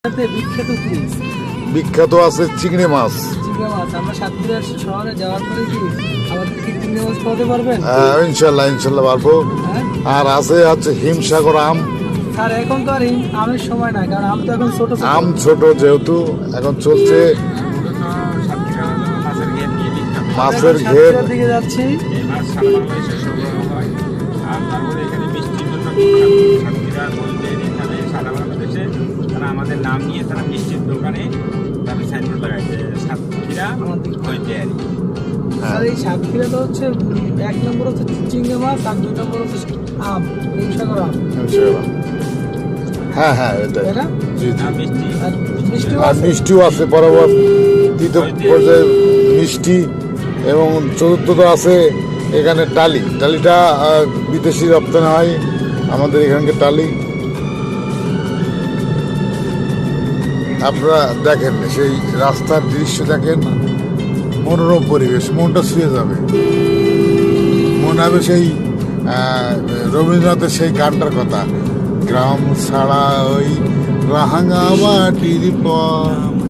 বিখ্যাত কি? বিখ্যাত আছে চিংড়ি মাছ। চিংড়ি মাছ আমরা সাতক্ষীরা শহরে যাওয়ার পরে কি আমাদের কি চিংড়ি মাছ খাওয়াতে পারবেন? ইনশাল্লাহ ইনশাল্লাহ পারবো। হ্যাঁ? আর আছে হচ্ছে হিমসাগর আম। স্যার এখন তো আর আমের সময় না, কারণ আম তো এখন ছোট ছোট। আম ছোট যেহেতু এখন চলছে মাছের ঘের। সাতক্ষীরার দিকে যাচ্ছি। এই মাছ সারা বাংলাদেশে সরবরাহ হয়। আর তারপরে এখানে মিষ্টির জন্য বিখ্যাত। সাতক্ষীরা বললেন এখানে সারা বাংলাদেশে তারা আমাদের নাম নিয়ে তারা মিষ্টির দোকানে তারা সাইনবোর্ড লাগাইছে সাতক্ষীরা হয়েছে আর কি। আর এই সাতক্ষীরাটা হচ্ছে 1 নম্বর হচ্ছে চিংড়ি মাছ, আর 2 নম্বর হচ্ছে আম, হিমসাগর আম। হ্যাঁ হ্যাঁ এটা তাই না? জি জি। আর মিষ্টি আর মিষ্টিও আর আছে। মিষ্টিও আছে পরবর্তীতে পর্যায়ে মিষ্টি, এবং চতুর্থ আছে এখানে টালি। টালিটা বিদেশি রপ্তানি হয়, আমাদের এখানকার টালি। আপনারা দেখেন সেই রাস্তার দৃশ্য দেখেন, মনোরম পরিবেশ, মনটা ছুঁয়ে যাবে। মনে হবে সেই রবীন্দ্রনাথের সেই গানটার কথা, গ্রাম ছাড়া ওই রাঙা মাটির পর।